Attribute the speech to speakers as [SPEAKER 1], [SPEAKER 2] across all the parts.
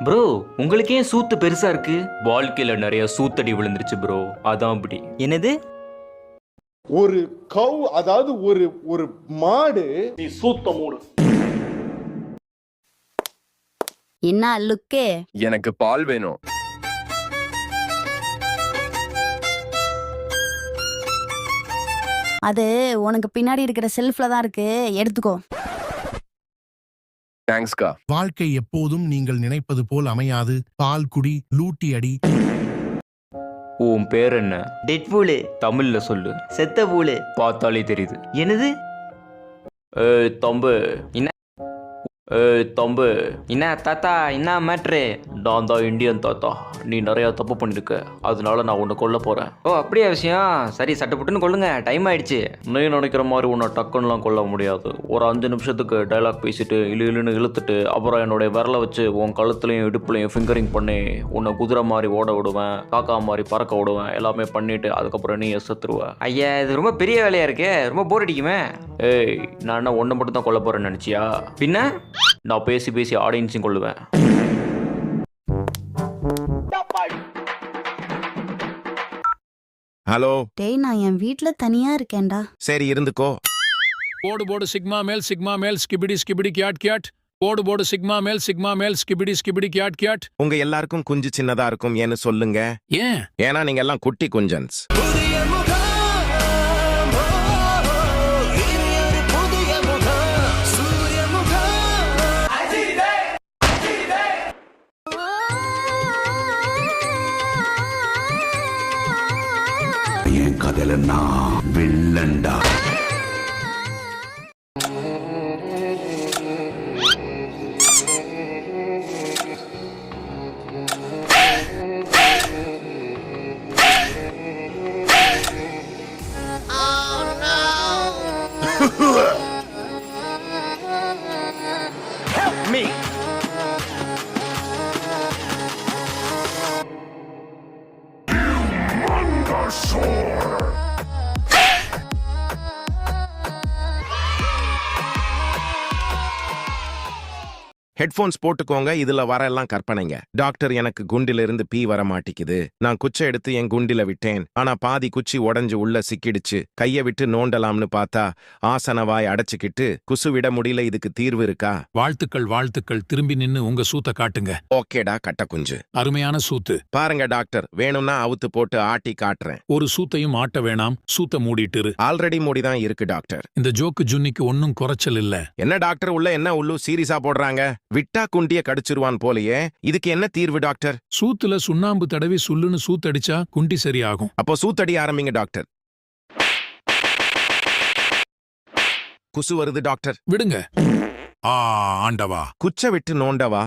[SPEAKER 1] Bro உங்களுக்கே சூத்து பெருசா இருக்கு. வாழ்க்கையில நிறைய சூத்தடி விழுந்துருச்சு ப்ரோ, அதான் அப்படி.
[SPEAKER 2] என்னது?
[SPEAKER 3] ஒரு கவ் அதாவது ஒரு ஒரு மாடு. நீ சூத்த மூடு.
[SPEAKER 4] என்ன லுக்கே?
[SPEAKER 5] எனக்கு பால் வேணும்.
[SPEAKER 4] அது உனக்கு பின்னாடி இருக்கிற செல்ஃப்ல தான் இருக்கு, எடுத்துக்கோ.
[SPEAKER 5] தேங்க்ஸ்கா.
[SPEAKER 6] வாழ்க்கை எப்போதும் நீங்கள் நினைப்பது போல் அமையாது. பால் குடி, லூட்டி அடி.
[SPEAKER 1] உன் பேர் என்ன?
[SPEAKER 2] டெட்பூலு.
[SPEAKER 1] தமிழ்ல சொல்லு.
[SPEAKER 2] செத்த பூலு.
[SPEAKER 1] பார்த்தாலே தெரியுது.
[SPEAKER 2] என்னது?
[SPEAKER 1] தம்பு.
[SPEAKER 2] என்ன
[SPEAKER 1] தம்பு,
[SPEAKER 2] என்ன தாத்தா, என்ன மேட்ரு?
[SPEAKER 1] நான் தான் இந்தியன் தாத்தா. நீ நிறைய தப்பு பண்ணிருக்க, அதனால நான் உன்னை கொல்ல போறேன்.
[SPEAKER 2] ஓ அப்படியா விஷயம்? சரி, சட்டுப்புட்டுன்னு கொள்ளுங்க, டைம் ஆயிடுச்சு.
[SPEAKER 1] நீ நினைக்கிற மாதிரி உன்னை டக்குன்னுலாம் கொல்ல முடியாது. ஒரு 5 நிமிஷத்துக்கு டைலாக் பேசிட்டு இழுன்னு இழுத்துட்டு அப்புறம் என்னுடைய விரலை வச்சு உன் கழுத்துலையும் இடுப்புலையும் ஃபிங்கரிங் பண்ணி உன்னை குதிரை மாதிரி ஓட விடுவேன், காக்கா மாதிரி பறக்க விடுவேன். எல்லாமே பண்ணிட்டு அதுக்கப்புறம் நீ செத்துருவ.
[SPEAKER 2] ஐயா, இது ரொம்ப பெரிய வேலையா இருக்கே, ரொம்ப போர் அடிக்குமே.
[SPEAKER 1] ஏய், நான் என்ன ஒன்றை மட்டும் தான் கொல்ல போறேன்னு நினைச்சியா?
[SPEAKER 2] பின்ன
[SPEAKER 1] நான் பேசி பேசி ஆடியன்ஸையும் கொள்ளுவேன்.
[SPEAKER 7] ஹலோ.
[SPEAKER 4] டேய், நான் என் வீட்ல தனியா இருக்கேன்டா.
[SPEAKER 7] சரி இருந்துக்கோ.
[SPEAKER 8] போடு போடு சிக்மா மேல் ஸ்கிபிடி ஸ்கிபிடி கியாட் கியாட். போடு போடு சிக்மா மேல் ஸ்கிபிடி ஸ்கிபிடி கியாட் கியாட்.
[SPEAKER 7] உங்க எல்லாருக்கும் குஞ்சு சின்னதா இருக்கும் ஏன்னு சொல்லுங்க.
[SPEAKER 8] ஏன்?
[SPEAKER 7] ஏன்னா நீங்க எல்லாம் குட்டி குஞ்சன்ஸ்.
[SPEAKER 9] என் கதையில நான் வில்லண்டா.
[SPEAKER 7] Help me. ஹெட்போன்ஸ் போட்டுக்கோங்க. இதுல வர எல்லாம் கற்பனைங்க. டாக்டர், எனக்கு குண்டிலிருந்து பீ வர மாட்டிக்குது. நான் குச்சை எடுத்து என் குண்டில விட்டேன். ஆனா பாதி குச்சி உடஞ்சு உள்ள சிக்கிடுச்சு. கைய விட்டு நோண்டலாம்னு பார்த்தா ஆசனவாய் அடைச்சுக்கிட்டு குசு விட முடியல. இதுக்கு தீர்வு இருக்கா?
[SPEAKER 8] வாழ்த்துக்கள் வாழ்த்துக்கள். திரும்பி நின்னு உங்க சூத்த காட்டுங்க.
[SPEAKER 7] ஓகேடா கட்ட குஞ்சு.
[SPEAKER 8] அருமையான சூத்து.
[SPEAKER 7] பாருங்க டாக்டர், வேணும்னா அவுத்து போட்டு ஆட்டி காட்டுறேன்.
[SPEAKER 8] ஒரு சூத்தையும் ஆட்ட வேணாம், சூத்த மூடிட்டு.
[SPEAKER 7] ஆல்ரெடி மூடிதான் இருக்கு டாக்டர்.
[SPEAKER 8] இந்த ஜோக்கு ஜுன்னிக்கு ஒன்னும் குறைச்சல் இல்ல.
[SPEAKER 7] என்ன டாக்டர், உள்ள என்ன உள்ளு சீரியஸா போடுறாங்க? விட்டா குண்டிய கடிச்சிருவான் போலயே. இதுக்கு என்ன தீர்வு டாக்டர்?
[SPEAKER 8] சூத்துல சுண்ணாம்பு தடவி சுல்லுன்னு சூத்தடிச்சா குண்டி சரியாகும்.
[SPEAKER 7] அப்போ சூத்தடி ஆரம்பிங்க டாக்டர். குசு வருது டாக்டர்.
[SPEAKER 8] விடுங்க. ஆண்டவா.
[SPEAKER 7] குச்ச விட்டு நோண்டவா.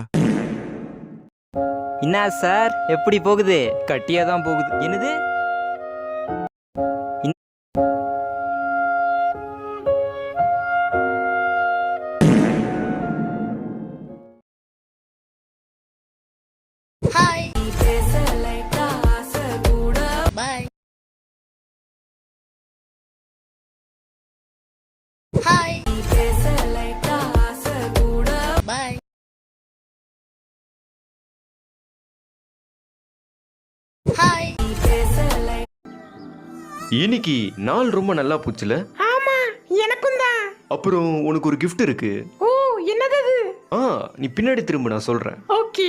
[SPEAKER 2] என்ன சார், எப்படி போகுது? கட்டியா தான் போகுது. என்னது?
[SPEAKER 1] இன்னைக்கு நாள் ரொம்ப நல்லா போச்சுல?
[SPEAKER 10] ஆமா, எனக்கும் தான்.
[SPEAKER 1] அப்புறம் உனக்கு ஒரு gift இருக்கு.
[SPEAKER 10] ஓ, என்னது அது?
[SPEAKER 1] நீ பின்னாடி திரும்ப, நான் சொல்றேன்.
[SPEAKER 10] ஓகே.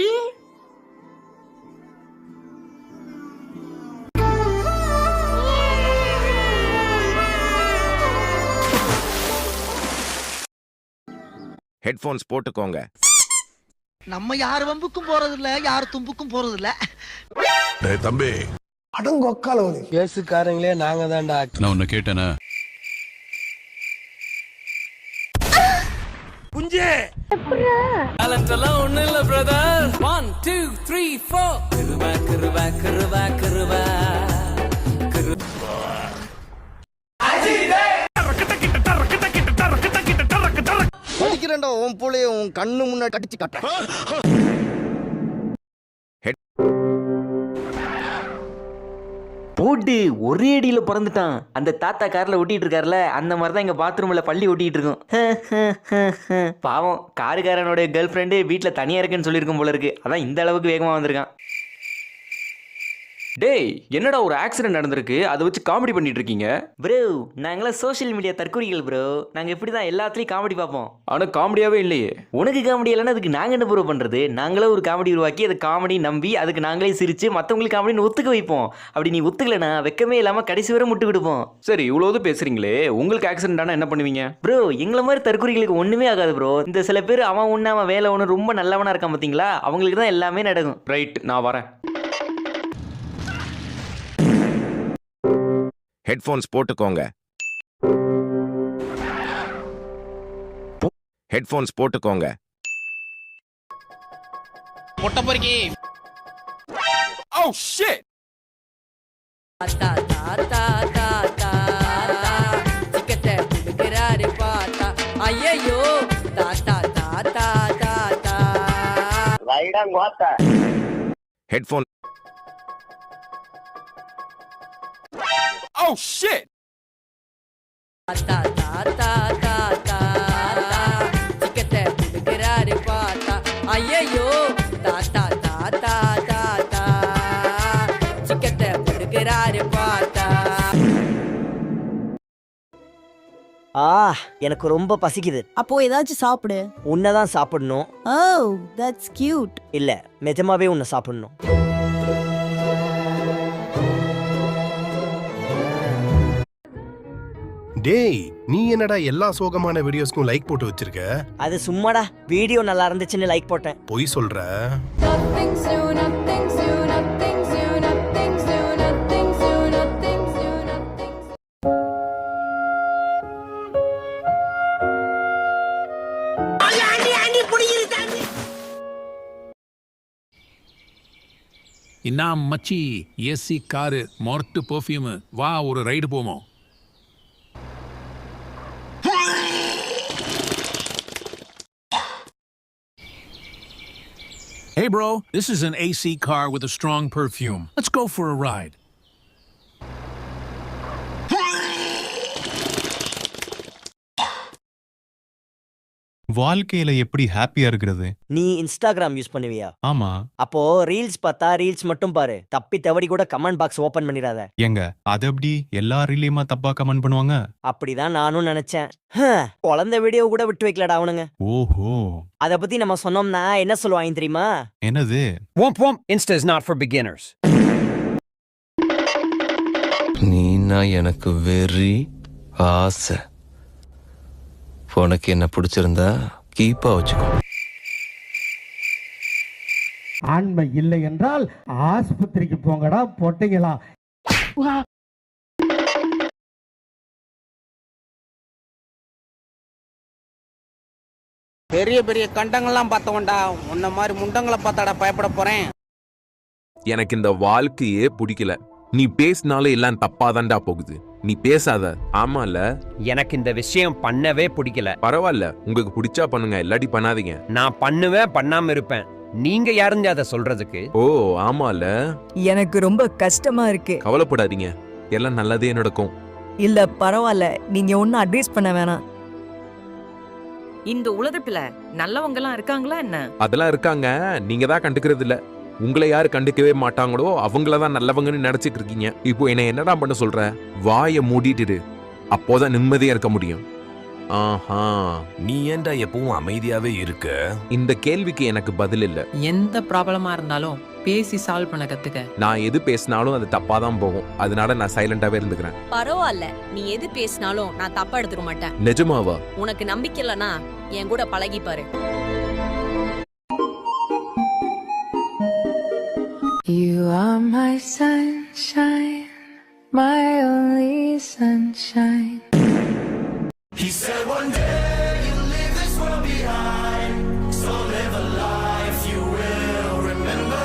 [SPEAKER 7] ஹெட்போன்ஸ் போட்டுக்கோங்க.
[SPEAKER 11] நம்ம யார் வம்புக்கும் போறது இல்ல, யார் தும்புக்கும் போறது இல்ல.
[SPEAKER 9] தம்பி
[SPEAKER 11] அடங்கொக்கால பேசுக்காரங்களே நாங்க தான்டா.
[SPEAKER 9] நான் உன்னை கேட்டேனா?
[SPEAKER 11] குஞ்சே
[SPEAKER 2] அதெல்லாம் ஒண்ணு இல்ல பிரதர். 1 2 3 4 கருவா கருவா கருவா கருவா.
[SPEAKER 11] படிக்கிறேன்டா, உன் புள்ளைய உன் கண்ணு முன்னாடி கடிச்சு காட்ட.
[SPEAKER 5] போட்டு ஒரே அடியில் பிறந்துட்டான். அந்த தாத்தா காரில் ஒட்டிட்டு இருக்காருல, அந்த மாதிரி தான் எங்கள் பாத்ரூமில் பள்ளி ஒட்டிட்டு இருக்கோம். பாவம் காருக்காரனோட கேர்ள் ஃப்ரெண்டு வீட்டில் தனியாக இருக்குன்னு சொல்லியிருக்கும் போல இருக்கு. அதான் இந்த அளவுக்கு வேகமாக வந்திருக்கான்.
[SPEAKER 1] டேய் என்னடா ஒரு ஆக்சிடென்ட் நடந்திருக்கு, அதை வச்சு காமெடி பண்ணிட்டு இருக்கீங்க?
[SPEAKER 5] ப்ரோ நாங்களாம் சோஷியல் மீடியா தற்கொலைகள் ப்ரோ. நாங்கள் இப்படி தான் எல்லாத்துலேயும் காமெடி பார்ப்போம்.
[SPEAKER 1] ஆனால் காமெடியாவே இல்லையே.
[SPEAKER 5] உனக்கு காமெடி இல்லைன்னா அதுக்கு நாங்கள் என்ன ப்ரோ பண்ணுறது? நாங்களே ஒரு காமெடி உருவாக்கி அதை காமெடி நம்பி அதுக்கு நாங்களே சிரித்து மற்றவங்களுக்கு காமெடின்னு ஒத்துக்க வைப்போம். அப்படி நீ ஒத்துக்கலைன்னா வெக்கமே இல்லாமல் கடைசி வரை முட்டு கொடுப்போம்.
[SPEAKER 1] சரி இவ்வளோது பேசுறீங்களே, உங்களுக்கு ஆக்சிடென்ட் ஆனால் என்ன பண்ணுவீங்க?
[SPEAKER 5] ப்ரோ எங்களை மாதிரி தற்கொலைகளுக்கு ஒன்றுமே ஆகாது ப்ரோ. இந்த சில பேர் அவன் ஒன்று அவன் வேலை ஒன்று ரொம்ப நல்லவனாக இருக்கான் பார்த்தீங்களா, அவங்களுக்கு தான் எல்லாமே நடக்கும்.
[SPEAKER 1] ரைட், நான் வரேன்.
[SPEAKER 7] ஹெட்ஃபோன்ஸ் போட்டுக்கோங்க. ஹெட்ஃபோன்ஸ் போட்டுக்கோங்க.
[SPEAKER 2] முட்டை பொறுக்கி. Oh shit. தாத்தா தாத்தா தாத்தா சிக்கத்தை குடுக்குறாரு பாத்தா. ஐயோ தாத்தா தாத்தா தாத்தா
[SPEAKER 7] ஹெட்ஃபோன்.
[SPEAKER 2] Oh shit! தாத்தா தாத்தா தாத்தா சிக்கத்தை குடுக்குறாரு பாத்தா. ஐயோ தாத்தா தாத்தா தாத்தா சிக்கத்தை குடுக்குறாரு பாத்தா.
[SPEAKER 11] எனக்கு ரொம்ப பசிக்குது.
[SPEAKER 4] அப்போ ஏதாச்சும் சாப்பிடு.
[SPEAKER 11] உன்னதான் சாப்பிடணும்.
[SPEAKER 4] Oh that's cute.
[SPEAKER 11] இல்ல நிஜமாவே உன்னை சாப்பிடணும்.
[SPEAKER 6] டேய் நீ என்னடா எல்லா சோகமான வீடியோஸ்க்கும் லைக் போட்டு வச்சிருக்க?
[SPEAKER 11] அது சும்மாடா, வீடியோ நல்லா இருந்துச்சுன்னு லைக் போட்டேன்.
[SPEAKER 6] பொய் சொல்ற.
[SPEAKER 8] இன்னா மச்சி, ஏசி காரு, மொர்ட்டு பெர்ஃப்யூம், வா ஒரு ரைடு போவோம். Hey bro, this is an AC car with a strong perfume. Let's go for a ride.
[SPEAKER 12] வாழ்க்கையில எப்படி ஹாப்பியா இருக்கிறது?
[SPEAKER 11] நீ இன்ஸ்டாகிராம் யூஸ் பண்ணுவியா?
[SPEAKER 12] ஆமா.
[SPEAKER 11] அப்போ ரீல்ஸ் பார்த்தா ரீல்ஸ் மட்டும் பாரு, தப்பி தவறி கூட கமெண்ட் பாக்ஸ் ஓபன் பண்ணிடாத.
[SPEAKER 12] எங்க அது எப்படி எல்லா ரீலையுமா தப்பா கமெண்ட் பண்ணுவாங்க?
[SPEAKER 11] அப்படிதான் நானும் நினைச்சேன். குழந்தை வீடியோ கூட விட்டு வைக்கலடா அவனுங்க.
[SPEAKER 12] ஓஹோ.
[SPEAKER 11] அத பத்தி நம்ம சொன்னோம்னா என்ன சொல்லுவாங்க தெரியுமா?
[SPEAKER 12] என்னது?
[SPEAKER 2] Insta is not for beginners.
[SPEAKER 13] நீனா எனக்கு வெறி ஆசை. உனக்கு என்ன பிடிச்சிருந்தா கீப்பா வச்சுக்கோ.
[SPEAKER 14] ஆண்மை இல்லை என்றால் ஆஸ்பத்திரிக்கு போங்கடா பொட்டைங்களா.
[SPEAKER 2] பெரிய பெரிய கண்டங்கள்லாம் பார்த்தவன்டா, உன்ன மாதிரி முண்டங்களை பார்த்தாடா பயப்பட போறேன்.
[SPEAKER 7] எனக்கு இந்த வாழ்க்கையே பிடிக்கல. நீ பேசினாலும் எல்லாம் தப்பாதான்டா போகுது. நீ பேசாத. ஆமால,
[SPEAKER 2] எனக்கு இந்த விஷயம் பண்ணவே பிடிக்கல.
[SPEAKER 7] பரவாயில்ல, உங்களுக்கு பிடிச்சா பண்ணுங்க, இல்லாட்டி பண்ணாதீங்க.
[SPEAKER 2] நான் பண்ணுவேன், பண்ணாம இருப்பேன். நீங்க யாருங்க அதை சொல்றதுக்கு?
[SPEAKER 7] ஓ ஆமால,
[SPEAKER 10] எனக்கு ரொம்ப கஷ்டமா இருக்கு.
[SPEAKER 7] கவலைப்படாதீங்க, எல்லாம் நல்லதே நடக்கும்.
[SPEAKER 10] இல்ல பரவாயில்ல, நீங்க ஒன்னும் அட்வைஸ் பண்ண வேணாம்.
[SPEAKER 15] இந்த உலகத்துல நல்லவங்க எல்லாம் இருக்காங்களா என்ன?
[SPEAKER 7] அதெல்லாம் இருக்காங்க, நீங்க தான் கண்டுக்கிறது இல்ல. உங்களை யாரு கண்டுக்கவே மாட்டாங்களோ அவங்களதான் நல்லவங்கன்னு நினைச்சிட்டு இருக்கீங்க. இப்போ என்ன என்னடா பண்ண சொல்ற? வாயை மூடிட்டு அப்போதான் நிம்மதியா இருக்க முடியும். ஆஹா,
[SPEAKER 9] நீ ஏன்டா எப்பவும் அமைதியாவே இருக்க?
[SPEAKER 7] இந்த கேள்விக்கு எனக்கு பதில் இல்ல.
[SPEAKER 15] எந்த ப்ராப்ளமா இருந்தாலும் பேசி சால்வ் பண்ண கத்துக்க.
[SPEAKER 7] நான் எது பேசினாலும் அது தப்பாதான் போகும். அதனால நான் சைலண்டாவே இருந்துக்கிறேன்.
[SPEAKER 15] பரவாயில்ல, நீ எது பேசினாலும் நான் தப்பா எடுத்துக்க மாட்டேன்.
[SPEAKER 7] நிஜமாவா?
[SPEAKER 15] உனக்கு நம்பிக்கை இல்லனா என் கூட பழகி பாரு.
[SPEAKER 10] You are my sunshine, my only sunshine.
[SPEAKER 2] He said one day you'll leave this world behind, so live a life you will remember.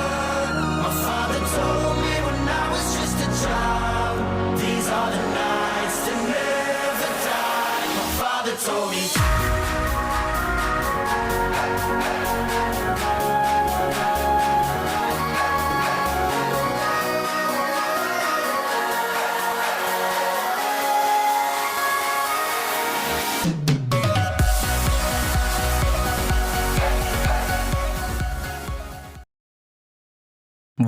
[SPEAKER 2] My father told me when I was just a child, these are the nights that never die. My father told me.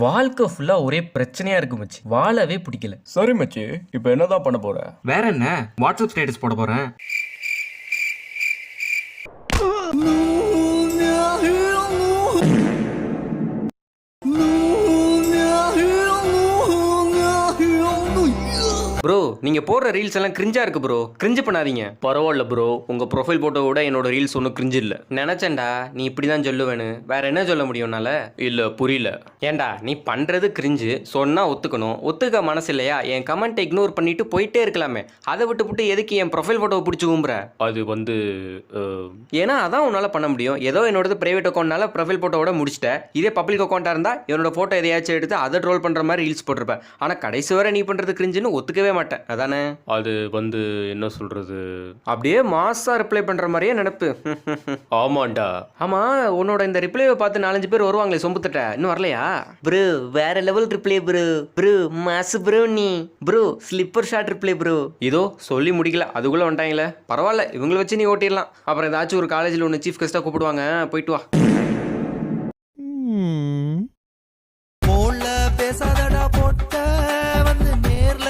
[SPEAKER 5] வாழ்க்கை ஃபுல்லா ஒரே பிரச்சனையா இருக்கு மச்சி, வாழவே பிடிக்கல.
[SPEAKER 1] சரி மச்சி, இப்போ என்னதான் பண்ண போற?
[SPEAKER 5] வேற என்ன, வாட்ஸ்அப் ஸ்டேட்டஸ் போட போறேன். ப்ரோ, நீங்க போடுற ரீல்ஸ் எல்லாம் கிரிஞ்சா இருக்கு ப்ரோ, கிரிஞ்சு பண்ணாதீங்க.
[SPEAKER 1] பரவாயில்ல ப்ரோ, உங்க ப்ரொஃபைல் போட்டோ விட என்னோட ரீல்ஸ் ஒன்றும் கிரிஞ்சு இல்லை.
[SPEAKER 5] நினைச்சேன்டா நீ இப்படிதான் சொல்லுவேன்னு, வேற என்ன சொல்ல முடியும்னால.
[SPEAKER 1] இல்லை புரியல.
[SPEAKER 5] ஏண்டா நீ பண்றது கிரிஞ்சு, சொன்னா ஒத்துக்கணும். ஒத்துக்க மனசு இல்லையா, என் கமெண்ட்டை இக்னோர் பண்ணிட்டு போயிட்டே இருக்கலாமே. அதை விட்டு எதுக்கு என் ப்ரொஃபைல் போட்டோவை பிடிச்சி கும்புற?
[SPEAKER 1] அது வந்து
[SPEAKER 5] ஏன்னா அதான் உன்னால பண்ண முடியும். ஏதோ என்னோட பிரைவேட் அக்கௌண்ட்னால ப்ரொஃபைல் போட்டோவோட முடிச்சிட்டேன். இதே பப்ளிக் அக்கௌண்ட்டா இருந்தா என்னோட போட்டோ எதையாச்சும் எடுத்து அதை ட்ரோல் பண்ற மாதிரி ரீல்ஸ் போட்டிருப்பேன். ஆனா கடைசி வரை நீ பண்றது கிரிஞ்சுன்னு ஒத்துக்கவே மாட்டேன், அதானே?
[SPEAKER 1] அது வந்து என்ன சொல்றது,
[SPEAKER 5] அப்படியே மாசா ரிப்ளை பண்ற மாதிரியே நினைப்பு.
[SPEAKER 1] ஆமாண்டா.
[SPEAKER 5] ஆமா, உன்னோட இந்த ரிப்ளைவை பார்த்து 4-5 பேர் வருவாங்களே சொம்புத்திட்ட, இன்னும் வரலையா? ப்ரோ வேற லெவல் ரிப்ளை ப்ரோ. ப்ரோ மாசு ப்ரோ, நீ bro slipper shot reply bro. இதோ சொல்லி முடிக்கல அதுக்குள்ள வந்துட்டாங்களே. பரவாயில்ல, இவங்களை வச்சு நீ ஓட்டிடலாம். அப்புறம் ஏதாச்சும் ஒரு காலேஜில் ஒன்று சீஃப் கெஸ்ட்டாக கூப்பிடுவாங்க, போயிட்டு வா.
[SPEAKER 11] பேசாதடா போட்ட வந்து நேர்ல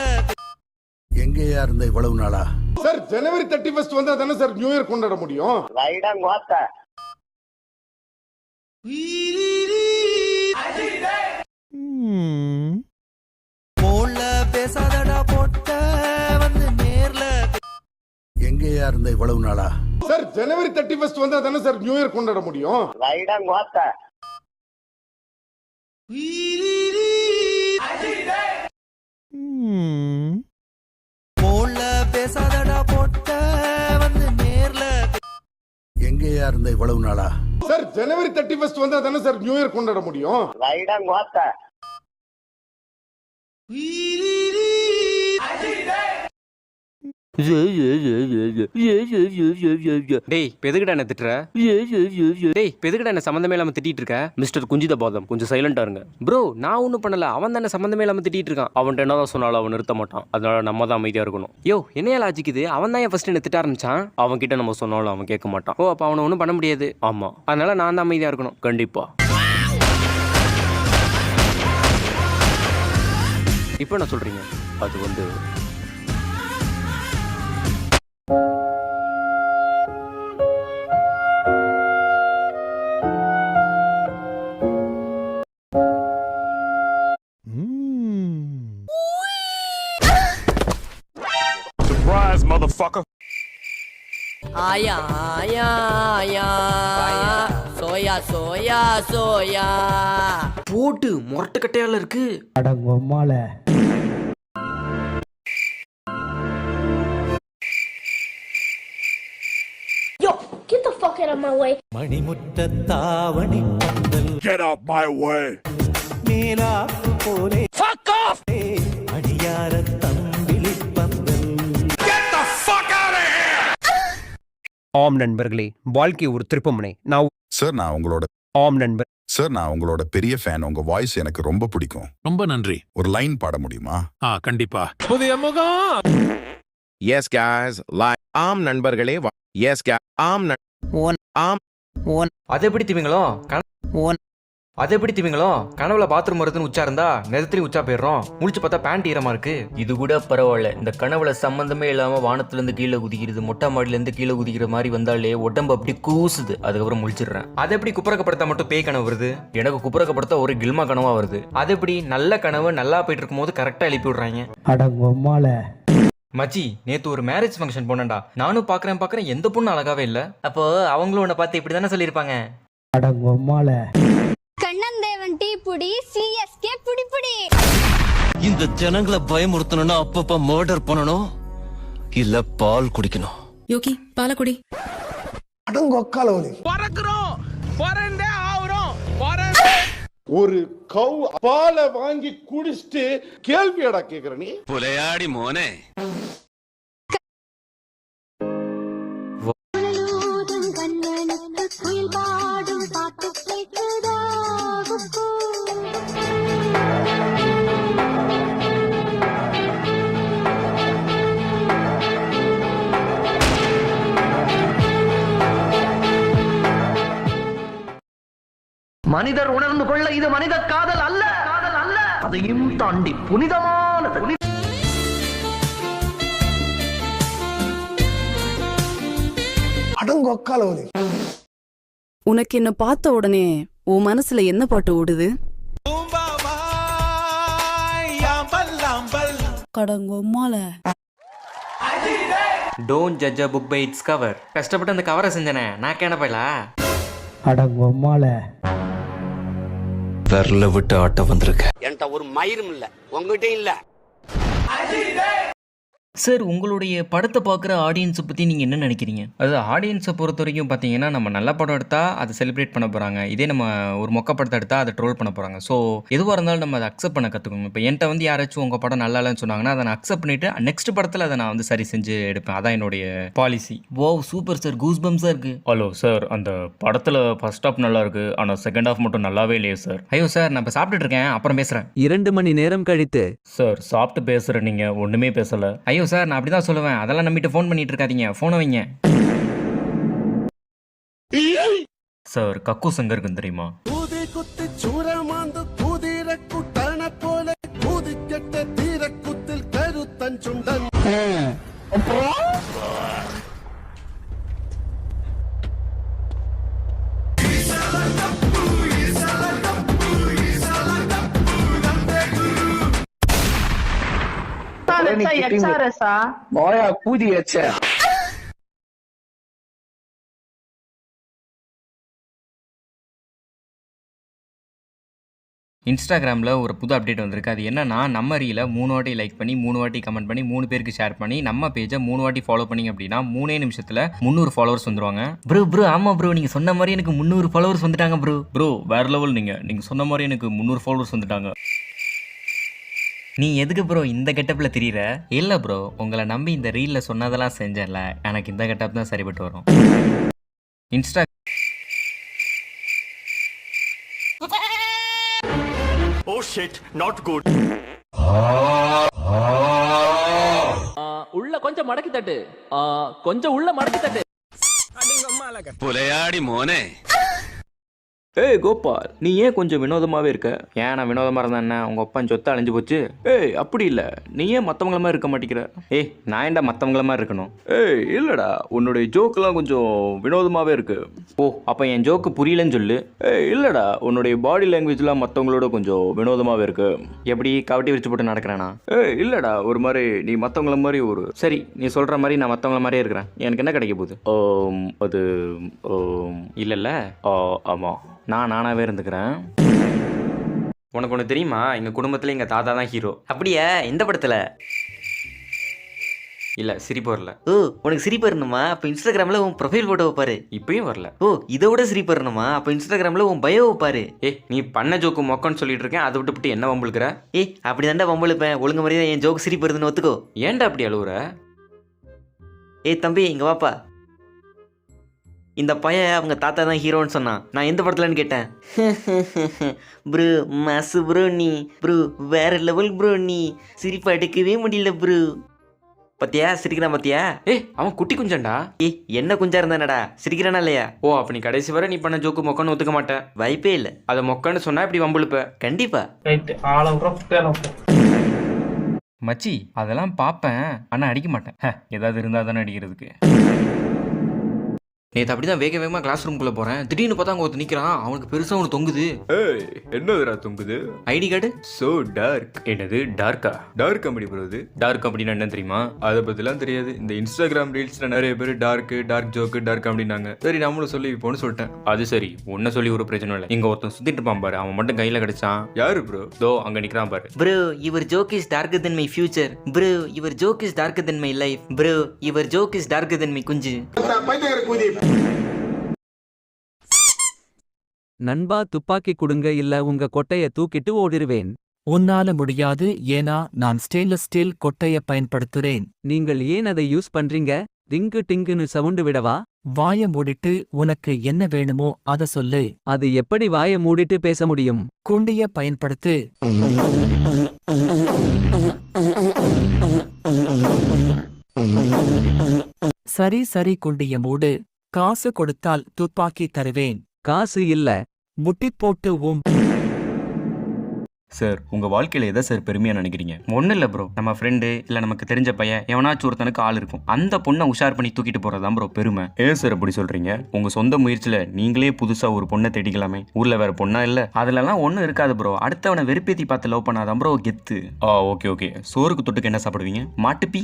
[SPEAKER 11] எங்கேயா இருந்த இவ்வளவு நாளா?
[SPEAKER 3] சார் ஜனவரி 31 வந்தா தானே சார் நியூ இயர் கொண்டாட முடியும்.
[SPEAKER 11] போன்ல பேசாதடா போட்ட வந்து நேர்ல எங்கேயா இருந்த இவ்வளவு நாளா?
[SPEAKER 3] சார் ஜனவரி 31 வந்தா தானே சார் நியூ இயர் கொண்டாட முடியும்.
[SPEAKER 11] போன்ல பேசாதடா போட்ட வந்து நேர்ல எங்கேயா இருந்த இவ்வளவு நாளா?
[SPEAKER 3] சார் ஜனவரி 31 வந்தா தானே சார் நியூ இயர் கொண்டாட முடியும்.
[SPEAKER 5] டேய் பெதுக்கிட்ட என்ன திட்டுற? டேய் பெதுக்கிட்ட என்ன சம்மந்தமே இல்லாம திட்டிட்டு இருக்க?
[SPEAKER 1] மிஸ்டர் குஞ்சித பாதம், கொஞ்சம் சைலண்டா இருங்க.
[SPEAKER 5] ப்ரோ நான் ஒன்றும் பண்ணல, அவன் தானே சம்மந்தமே இல்லாம திட்டிட்டு இருக்கான்.
[SPEAKER 1] அவன்கிட்ட என்னதான் சொன்னாலும் அவன் நிறுத்த மாட்டான், அதனால நம்ம தான் அமைதியா இருக்கணும்.
[SPEAKER 5] யோ என்னையா லாஜிக்குது? அவன் தான் என் ஃபர்ஸ்ட் என்ன திட்ட ஆரம்பிச்சான்.
[SPEAKER 1] அவன் கிட்ட நம்ம சொன்னாலும் அவன் கேட்க மாட்டான்.
[SPEAKER 5] ஓ அப்ப அவனை ஒன்றும் பண்ண முடியாது.
[SPEAKER 1] ஆமா,
[SPEAKER 5] அதனால நான் தான் அமைதியா இருக்கணும்.
[SPEAKER 1] கண்டிப்பா.
[SPEAKER 5] இப்போ என்ன சொல்றீங்க?
[SPEAKER 1] அது வந்து
[SPEAKER 2] Surprise, motherfucker.
[SPEAKER 15] ஆயா ஆயா ஆயா சோயா சோயா சோயா
[SPEAKER 5] போட்டு முரட்டு கட்டையால இருக்கு.
[SPEAKER 14] அடங்கொம்மால
[SPEAKER 10] Yo, get the fuck out of my way.
[SPEAKER 11] மணிமுற்றத்தாவணி pandal
[SPEAKER 2] Get out my way.
[SPEAKER 11] மேலாப்பு போலே
[SPEAKER 2] Fuck off.
[SPEAKER 11] அடியார தம்பிலி pandal.
[SPEAKER 2] Get the fuck out of here.
[SPEAKER 14] ஆம் நண்பர்களே, வாழ்க்கை ஒரு திருப்பமுனை.
[SPEAKER 12] சார் நான் உங்களோட
[SPEAKER 14] ஆம் நண்பர்
[SPEAKER 12] சார் நான் உங்களோட பெரிய ஃபேன். உங்க வாய்ஸ் எனக்கு ரொம்ப பிடிக்கும்.
[SPEAKER 8] ரொம்ப நன்றி.
[SPEAKER 12] ஒரு லைன் பாட முடியுமா?
[SPEAKER 8] கண்டிப்பா.
[SPEAKER 2] புதிய முகம்.
[SPEAKER 7] எஸ் guys, ஆம் நண்பர்களே. எஸ் ஆம்
[SPEAKER 5] அதை எப்படி திமிங்களும் கனவுல பாத்ரூம் வருதுன்னு உச்சா இருந்தா நெதத்திலையும் உச்சா போயிடுறோம். முழிச்சு பார்த்தா பேண்ட் ஈரமா இருக்கு.
[SPEAKER 1] இது கூட பரவாயில்ல. இந்த கனவுல சம்பந்தமே இல்லாம வானத்துல இருந்து கீழே குதிக்கிறது, மொட்டை மாடியில இருந்து கீழே குதிக்கிற மாதிரி வந்தாலே உடம்பு அப்படி கூசுது. அதுக்கப்புறம் முழிச்சிடுறேன்.
[SPEAKER 5] அதை எப்படி குப்புறக்கப்படுத்தா மட்டும் பேய் கனவு வருது?
[SPEAKER 1] எனக்கு குப்புறக்கப்படுத்த ஒரு கில்மா கனவா வருது.
[SPEAKER 5] அது எப்படி நல்ல கனவு நல்லா போயிட்டு இருக்கும் போது கரெக்டா எழுப்பி விடுறாங்க.
[SPEAKER 14] அடங்கொம்மால
[SPEAKER 5] மச்சி நேத்து ஒரு மேரேஜ் ஃபங்க்ஷன் போனேன்டா. நானும் பாக்குறேன் எந்த பொண்ணு அழகாவே இல்ல. அப்போ அவங்களும் உன்னை பார்த்து இப்படி தானே சொல்லியிருப்பாங்க.
[SPEAKER 14] அடங்கொம்மால
[SPEAKER 10] கண்ணந்தேவன் டீ புடி சிஎஸ்கே புடி புடி.
[SPEAKER 13] இந்த ஜனங்களை பயமுறுத்தணும்னா அப்பப்ப மர்டர் பண்ணணும், இல்ல பால் குடிக்கணும்.
[SPEAKER 15] யோகி பாலக்குடி.
[SPEAKER 3] அடங்கொக்கால ஒலி.
[SPEAKER 2] பறக்குறோம். பறந்தே ஆவுறோம்.
[SPEAKER 3] ஒரு கவ் பாலை வாங்கி குடிச்சிட்டு கேள்வியடா கேக்குற நீ?
[SPEAKER 9] புலையாடி மோனே.
[SPEAKER 11] மனிதர் உணர்ந்து கொள்ள இது மனித காதல் அல்ல. அதையும் தாண்டி புனிதமானது.
[SPEAKER 3] அடங்கொக்காலவனே.
[SPEAKER 4] உனக்கு என்ன பார்த்த உடனே உன் மனசுல என்ன பாட்டு ஓடுது? கடங்கொம்மால.
[SPEAKER 5] Don't judge a book by its cover. கஷ்டப்பட்டு அந்த கவரை செஞ்சனே நான் கேன பையலா.
[SPEAKER 14] அடங்கொம்மால.
[SPEAKER 13] விரல விட்டு ஆட்ட வந்திருக்க.
[SPEAKER 11] என்கிட்ட ஒரு மயிரும் இல்ல, உங்ககிட்டயும் இல்ல.
[SPEAKER 5] சார் உங்களுடைய படத்தை பார்க்குற ஆடியன்ஸை பற்றி நீங்கள் என்ன நினைக்கிறீங்க? அது ஆடியன்ஸை பொறுத்த வரைக்கும் பார்த்தீங்கன்னா நம்ம நல்ல படம் எடுத்தால் அதை செலிப்ரேட் பண்ண போகிறாங்க, இதே நம்ம ஒரு மொக்க படத்தை எடுத்தால் அதை ட்ரோல் பண்ண போகிறாங்க. ஸோ எதுவாக இருந்தாலும் நம்ம அதை அக்செப்ட் பண்ண கற்றுக்கணும். இப்போ என்கிட்ட வந்து யாராச்சும் உங்கள் படம் நல்லா இல்லைன்னு சொன்னாங்கன்னா அதை நான் அக்செப்ட் பண்ணிவிட்டு நெக்ஸ்ட் படத்தில் அதை நான் வந்து சரி செஞ்சு எடுப்பேன். அதான் என்னுடைய பாலிசி. ஓ சூப்பர் சார், கூஸ் பம்ஸாக இருக்குது.
[SPEAKER 1] ஹலோ சார், அந்த படத்தில் ஃபர்ஸ்ட் ஹாஃப் நல்லா இருக்கு, ஆனால் செகண்ட் ஹாஃப் மட்டும் நல்லாவே இல்லையே சார்.
[SPEAKER 5] ஐயோ சார் நான் இப்போ சாப்பிட்டுட்டு இருக்கேன், அப்புறம் பேசுகிறேன்.
[SPEAKER 14] 2 மணி நேரம் கழித்து.
[SPEAKER 1] சார் சாப்பிட்டு பேசுகிற நீங்கள் ஒன்றுமே பேசலை.
[SPEAKER 5] ஐயோ சார் நான் அப்படி தான் சொல்லுவேன், அதெல்லாம் நம்பிட்டு ஃபோன் பண்ணிட்டு இருக்காதீங்க, ஃபோனை வைங்க.
[SPEAKER 1] சார் கக்கூஸ் எங்க இருக்குன்னு தெரியுமா?
[SPEAKER 5] இன்ஸ்டாகிராமில் ஒரு புது அப்டேட் வந்திருக்கு. அது என்னன்னா நம்ம ரீலை 3 வாட்டி லைக் பண்ணி 3 வாட்டி கமெண்ட் பண்ணி 3 பேருக்கு ஷேர் பண்ணி நம்ம பேஜை 3 வாட்டி ஃபாலோ பண்ணிங்க அப்படின்னா 3 நிமிஷத்தில் 300 ஃபாலோவர்ஸ் வந்துருவாங்க. ப்ரோ ஆமாம் ப்ரோ, நீங்கள் சொன்ன மாதிரி எனக்கு 300 ஃபாலோவர்ஸ் வந்துட்டாங்க ப்ரோ.
[SPEAKER 1] வேற லெவல். நீங்கள் சொன்ன மாதிரி எனக்கு 300 ஃபாலோவர்ஸ் வந்துட்டாங்க.
[SPEAKER 5] நீ எதுக்கு ப்ரோ இந்த கெட்டப்பில் தெரியுற? இல்லை ப்ரோ, உங்களை நம்பி இந்த ரீலில் சொன்னதெல்லாம் செஞ்சேன்ல, எனக்கு இந்த கெட்டப் தான் சரிப்பட்டு வரும். Insta
[SPEAKER 2] Oh shit, not good.
[SPEAKER 1] உள்ள கொஞ்சம் மடக்கி தட்டு, கொஞ்சம் உள்ள மடக்கி தட்டு.
[SPEAKER 9] புலையாடி மோனே.
[SPEAKER 1] ஏய் கோபால், நீ ஏன் கொஞ்சம் வினோதமாகவே இருக்க?
[SPEAKER 5] ஏன் நான் வினோதமாக இருந்தேன் என்ன? உங்கள் அப்பன் சொத்தை அழிஞ்சு போச்சு.
[SPEAKER 1] ஏய் அப்படி இல்லை, நீ ஏன் மற்றவங்கள மாதிரி இருக்க மாட்டேங்கிற?
[SPEAKER 5] ஏய் நான் ஏன்டா மற்றவங்கள மாதிரி இருக்கணும்?
[SPEAKER 1] ஏய் இல்லைடா, உன்னுடைய ஜோக்கெல்லாம் கொஞ்சம் வினோதமாகவே இருக்கு.
[SPEAKER 5] ஓ அப்போ என் ஜோக்கு புரியலன்னு சொல்லு.
[SPEAKER 1] ஏய் இல்லைடா, உன்னுடைய பாடி லாங்குவேஜ்லாம் மற்றவங்களோட கொஞ்சம் வினோதமாகவே இருக்கு.
[SPEAKER 5] எப்படி கவட்டி விரிச்சு போட்டு நடக்கிறேனா?
[SPEAKER 1] ஏய் இல்லைடா, ஒரு மாதிரி நீ மற்றவங்கள மாதிரி ஒரு.
[SPEAKER 5] சரி நீ சொல்கிற மாதிரி நான் மற்றவங்கள மாதிரியே இருக்கிறேன், எனக்கு என்ன கிடைக்க போகுது?
[SPEAKER 1] அது
[SPEAKER 5] இல்லைல்ல.
[SPEAKER 1] ஆமாம்,
[SPEAKER 5] நான் நானாகவே இருந்துக்கிறேன். உனக்கு ஒன்று தெரியுமா, எங்கள் குடும்பத்தில் எங்கள் தாத்தா தான் ஹீரோ. அப்படியா? எந்த படத்தில்? இல்லை சிரிப்பு வரல. ஓ உனக்கு சிரிப்பு வரணுமா? அப்போ இன்ஸ்டாகிராமில் உன் ப்ரொஃபைல் ஃபோட்டோ வைப்பாரு. இப்பயும் வரல. ஓ இதை விட சிரிப்பு வரணுமா? அப்போ இன்ஸ்டாகிராமில் உன் பயோ வைப்பாரு. நீ பண்ண ஜோக்கு மொக்கன்னு சொல்லிட்டு இருக்கேன், அதை விட்டு என்ன வம்புழுக்கிற? அப்படி தாண்டா வம்புழுப்பேன். ஒழுங்கு மாதிரியே என் ஜோக்கு சிரிப்பு வருதுன்னு ஒத்துக்கோ. ஏன்டா அப்படி அழுவுற? தம்பி இங்கே வாப்பா. இந்த பையன் அவங்க தாத்தா தான் ஹீரோன்னு சொன்னான், நான் எந்த படத்துலன்னு கேட்டேன். ப்ரோ மசு ப்ரோ, நீ ப்ரோ வேற லெவல் ப்ரோ, நீ சிரிப்பு எடுக்கவே முடியல ப்ரோ. பத்தியா சிரிக்கிறான் பத்தியா? அவன் குட்டி குஞ்சான்டா. என்ன குஞ்சா இருந்தானடா, சிரிக்கிறானா இல்லையா? ஓ அப்ப நீ கடைசி வரை நீ பண்ண ஜோக்கு மொக்கன்னு ஒத்துக்க மாட்டேன். வாய்ப்பே இல்லை. அதை மொக்கன்னு சொன்னா இப்படி வம்புழுப்ப. கண்டிப்பா மச்சி அதெல்லாம் பார்ப்பேன், ஆனால் அடிக்க மாட்டேன். ஏதாவது இருந்தால் தானே அடிக்கிறதுக்கு. நேற்று அப்படி தான் வேக வேகமாக கிளாஸ் ரூம்குள்ளே போகிறேன், திடீர்னு பார்த்தா அங்கே ஒருத்தர் நிற்கிறான், அவனுக்கு பெருசாக ஒன்று தொங்குது.
[SPEAKER 1] ஏய் என்னதுடா தொங்குது?
[SPEAKER 5] ID card.
[SPEAKER 1] So dark. என்னது டார்க்கா? டார்க் கம்பெனி போகிறது. டார்க் கம்பெனினா என்ன தெரியுமா? அதை பற்றிலாம் தெரியாது. இந்த இன்ஸ்டாகிராம் ரீல்ஸில் நிறைய பேர் டார்க் ஜோக்கு டார்க் அப்படின்னாங்க. சரி நம்மளும் சொல்லி இப்போன்னு சொல்லிட்டேன். அது சரி, ஒன்றை சொல்லி ஒரு பிரச்சனை இல்லை. இங்கே ஒருத்தன் சுற்றிட்டு இருப்பான் பாரு, அவன் மட்டும் கையில் கிடைச்சான். யாரு ப்ரோ? தோ அங்கே நிற்கிறான் பாரு.
[SPEAKER 5] Bro your joke is darker then my future. Bro your joke is darker then my life. Bro your joke is darker then my குஞ்சு.
[SPEAKER 14] நண்பா துப்பாக்கி கொடுங்க, இல்ல உங்க கொட்டைய தூக்கிட்டு ஓடிருவேன்.
[SPEAKER 11] உன்னால முடியாது, ஏன்னா நான் ஸ்டெயின்லெஸ் ஸ்டீல் கொட்டைய பயன்படுத்துறேன்.
[SPEAKER 14] நீங்கள் ஏன் அதை யூஸ் பண்றீங்க? டிங்கு டிங்குன்னு சவுண்டு விடவா?
[SPEAKER 11] வாய மூடிட்டு உனக்கு என்ன வேணுமோ அத சொல்லு.
[SPEAKER 14] அது எப்படி வாய மூடிட்டு பேச முடியும்?
[SPEAKER 11] குண்டிய பயன்படுத்து. சரி குண்டிய மூடு. காசு கொடுத்தால் துப்பாக்கி தருவேன்.
[SPEAKER 14] காசு இல்ல.
[SPEAKER 11] முட்டி போட்டு
[SPEAKER 5] சார் உங்கள் வாழ்க்கையில் எதை சார் பெருமையாக நினைக்கிறீங்க? ஒன்றும் இல்லை ப்ரோ, நம்ம ஃப்ரெண்டு இல்லை நமக்கு தெரிஞ்ச பையன் எவனாச்சும் ஒருத்தனுக்கு ஆள் இருக்கும், அந்த பொண்ணை உஷார் பண்ணி தூக்கிட்டு போகிறதான் ப்ரோ பெருமை. ஏன் சார் அப்படி சொல்கிறீங்க? உங்கள் சொந்த முயற்சியில் நீங்களே புதுசாக ஒரு பொண்ணை தேடிக்கலாமே. ஊரில் வேறு பொண்ணா இல்லை? அதிலலாம் ஒன்றும் இருக்காது ப்ரோ. அடுத்தவனை வெறுப்பேற்றி பார்த்து லவ் பண்ணாதான் ப்ரோ கெத்து. ஓகே. சோறுக்கு தொட்டுக்கு என்ன சாப்பிடுவீங்க? மாட்டுப்பி.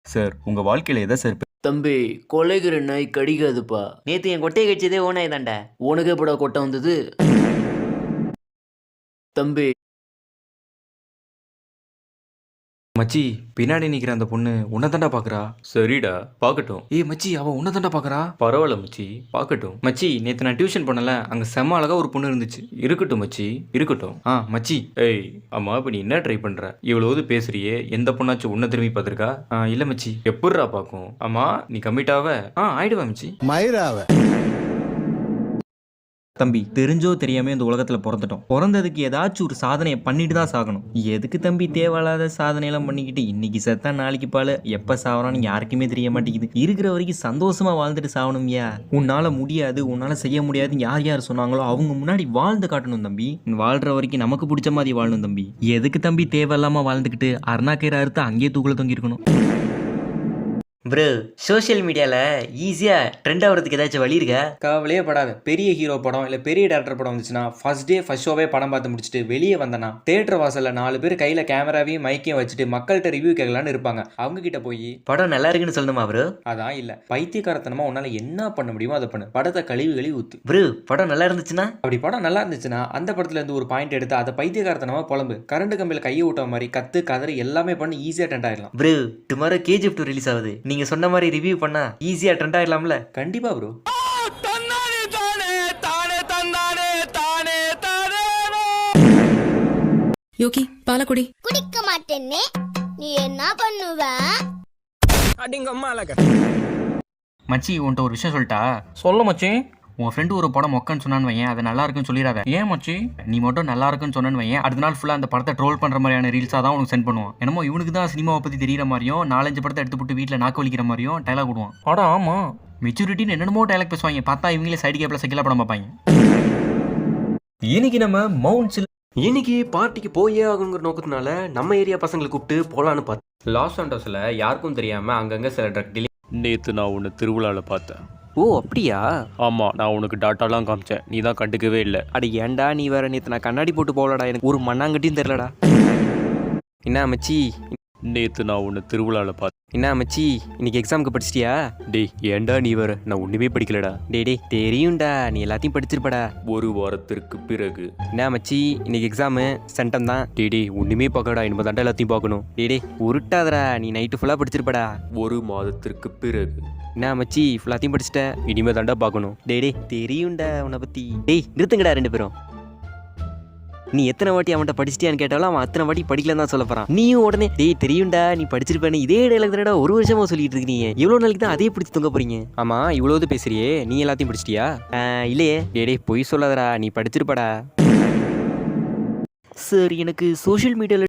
[SPEAKER 5] சார் உங்கள் வாழ்க்கையில் எதை சார்
[SPEAKER 1] தம்பி, கொலைகிற நாய் கடிக்காதுப்பா.
[SPEAKER 5] நேற்று என் கொட்டையை கட்சியதே ஓனாய் தாண்டா.
[SPEAKER 1] உனக்கு எப்படா கொட்டை வந்தது? தம்பி
[SPEAKER 5] மச்சி, பின்னாடி நிற்கிற அந்த பொண்ணு உன்னை தாண்டா பார்க்குறா.
[SPEAKER 1] சரிடா, பார்க்கட்டும்.
[SPEAKER 5] மச்சி, அவள் உன்னை தாண்டா பார்க்குறா.
[SPEAKER 1] பரவாயில்ல மச்சி, பார்க்கட்டும்.
[SPEAKER 5] மச்சி, நேற்று நான் டியூஷன் பண்ணல, அங்கே செம்ம அழகா ஒரு பொண்ணு இருந்துச்சு.
[SPEAKER 1] இருக்கட்டும் மச்சி, இருக்கட்டும்.
[SPEAKER 5] மச்சி.
[SPEAKER 1] ஏய் அம்மா, இப்போ நீ என்ன ட்ரை பண்ற? இவ்வளவு பேசுறியே, எந்த பொண்ணாச்சும் உன்னை திரும்பி பார்த்துருக்கா?
[SPEAKER 5] இல்லை மச்சி.
[SPEAKER 1] எப்படிரா பார்க்கும்? அம்மா நீ கம்மிட்டாவ?
[SPEAKER 5] ஆயிடுவேன் மச்சி.
[SPEAKER 3] மயிராவ
[SPEAKER 5] தம்பி, தெரிஞ்சோ தெரியாம இந்த உலகத்தில் பிறந்துட்டோம். பிறந்ததுக்கு ஏதாச்சும் ஒரு சாதனையை பண்ணிட்டு தான் சாகணும். எதுக்கு தம்பி தேவையில்லாத சாதனையெல்லாம் பண்ணிக்கிட்டு இன்னைக்கு செத்தா நாளைக்கு பால் எப்போ சாவறான்னு யாருக்குமே தெரிய மாட்டேங்குது. இருக்கிற வரைக்கும் சந்தோஷமா வாழ்ந்துட்டு சாகணும்யா. உன்னால முடியாது, உன்னால செய்ய முடியாது யார் சொன்னாங்களோ அவங்க முன்னாடி வாழ்ந்து காட்டணும் தம்பி. வாழ்ற வரைக்கும் நமக்கு பிடிச்ச மாதிரி வாழணும் தம்பி. எதுக்கு தம்பி தேவையில்லாம வாழ்ந்துக்கிட்டு அருணாக்கயிறு அறுத்து அங்கேயே தூக்குல தொங்கி இருக்கணும். ப்ரோ, சோஷியல் மீடியாவில் ஈஸியாக ட்ரெண்ட் ஆகிறதுக்கு ஏதாச்சும் வழி இருக்கா? கவலையே படாத. பெரிய ஹீரோ படம் இல்லை பெரிய டேரக்டர் படம் வந்துச்சுன்னா ஃபர்ஸ்ட் ஷோவே படம் பார்த்து முடிச்சுட்டு வெளியே வந்தனா தேட்டர் வாசலில் 4 பேர் கையில் கேமராவையும் மைக்கையும் வச்சுட்டு மக்கள்கிட்ட ரிவ்யூ கேட்கலான்னு இருப்பாங்க. அவங்க கிட்ட போய் படம் நல்லா இருக்குன்னு சொல்லணுமா ப்ரோ? அதான் இல்லை, பைத்தியக்காரத்தனமா உன்னால் என்ன பண்ண முடியுமோ அதை பண்ணு. படத்தை கழுவி ஊத்து. ப்ரோ, படம் நல்லா இருந்துச்சுன்னா? அப்படி படம் நல்லா இருந்துச்சுன்னா அந்த படத்துல இருந்து ஒரு பாயிண்ட் எடுத்து அதை பைத்தியக்காரத்தனமா புலம்பு. கரண்ட் கம்பியில் கையை விட்ட மாதிரி கத்து கதறி எல்லாமே பண்ணி ஈஸியாக ட்ரெண்ட் ஆயிடலாம். ப்ரோ, டுமாரோ KGF 2 ரிலீஸ் ஆகுது. நீங்க சொன்ன மாதிரி ரிவ்யூ பண்ணா ஈஸியா ட்ரெண்ட் ஆயிடலாம்ல? கண்டிப்பா ப்ரோ.
[SPEAKER 4] யோகி பாலக்குடி.
[SPEAKER 10] குடிக்க மாட்டேன்னு நீ என்ன பண்ணுவ?
[SPEAKER 5] மச்சி, உன்ட்ட ஒரு விஷயம் சொல்லிட்டா?
[SPEAKER 1] சொல்ல மச்சி.
[SPEAKER 5] உன் ஃப்ரெண்டு ஒரு படம் மொக்கன்னு சொன்னான்னு வையன், அது நல்லா இருக்குன்னு சொல்லிடாத.
[SPEAKER 1] ஏன் மச்சி?
[SPEAKER 5] நீ மட்டும் நல்லா இருக்குன்னு சொன்னு வையன், அடுத்த நாள் ஃபுல்லாக அந்த படத்தை ட்ரோல் பண்ணுற மாதிரியான ரீல்ஸாக தான் உனக்கு சென்ட் பண்ணுவான். என்னமோ இவனுக்கு தான் சினிமாவை பற்றி தெரியிற மாதிரியும் 4-5 படத்தை எடுத்து போட்டு வீட்டில் நாக்கு வலிக்கிற மாதிரியும் டைலாக் விடுவான்.
[SPEAKER 1] ஆடா ஆமா,
[SPEAKER 5] மெச்சூரிட்டின்னு என்னென்னமோ டைலாக் பேசுவாங்க. பார்த்தா இவங்களே சைடு கேப்பில் சைக்கிளாக படம் பார்ப்பாங்க. இன்னைக்கு நம்ம
[SPEAKER 1] இன்னைக்கு பார்ட்டிக்கு போயே ஆகணுங்கிற நோக்கத்தினால நம்ம ஏரியா பசங்களை கூப்பிட்டு போலான்னு பார்த்தேன். லாஸ் ஆண்டோஸில் யாருக்கும் தெரியாம அங்கங்க சில ட்ரக் டீலிங். நேற்று நான் உன்னை திருவிழாவில் பார்த்தேன்.
[SPEAKER 5] ஓ அப்படியா?
[SPEAKER 1] ஆமாம், நான் உனக்கு டாட்டாலாம் காமிச்சேன், நீ தான் கண்டுக்கவே இல்லை.
[SPEAKER 5] அட ஏன்டா நீ வேற, நேற்று நான் கண்ணாடி போட்டு போகலடா, எனக்கு ஒரு மண்ணாங்கட்டியும் தெரிலடா. என்ன மச்சி?
[SPEAKER 1] நேற்று நான் உன்னை திருவிழாவில் பார்த்தேன்.
[SPEAKER 5] என்ன மச்சி, இன்னைக்கு எக்ஸாமுக்கு படிச்சிட்டியா?
[SPEAKER 1] டேய் ஏன்டா நீ வேற, நான் ஒன்றுமே படிக்கலடா.
[SPEAKER 5] டே தெரியும்டா, நீ எல்லாத்தையும் படிச்சிருப்படா.
[SPEAKER 1] ஒரு வாரத்திற்கு பிறகு.
[SPEAKER 5] என்ன மச்சி, இன்னைக்கு எக்ஸாமு சென்டம் தான்.
[SPEAKER 1] டே ஒன்றுமே பார்க்கடா, இனிமே தாண்டா எல்லாத்தையும் பார்க்கணும்.
[SPEAKER 5] டே உருட்டாதடா, நீ நைட்டு ஃபுல்லாக படிச்சிருப்படா.
[SPEAKER 1] 1 மாதத்திற்கு பிறகு.
[SPEAKER 5] என்ன மச்சி, ஃபுல்லாத்தையும் படிச்சிட்ட?
[SPEAKER 1] இனிமே தாண்டா பார்க்கணும்.
[SPEAKER 5] டே தெரியும்டா உன்னை பற்றி. நிறுத்துங்கடா 2 பேரும். நீ எத்தனை வாட்டி அவன்கிட்ட படிச்சிட்டியான்னு கேட்டாலும் அவன் அத்தனை வாட்டி படிக்கலன்னு தான் சொல்ல போறான். நீயும் உடனே தெரியும்டா நீ படிச்சிருப்பேன்னு இதே டைலாக் தானடா 1 வருஷமா சொல்லிட்டு இருக்கீங்க. எவ்வளவு நாளைக்கு தான் அதே பிடிச்சி தொங்க போறீங்க? ஆமா, இவ்வளவு பேசுறியே, நீ எல்லாத்தையும் படிச்சிட்டியா? இல்லையே. பொய் சொல்லாதடா, நீ படிச்சிருப்படா. சார், எனக்கு சோஷியல் மீடியால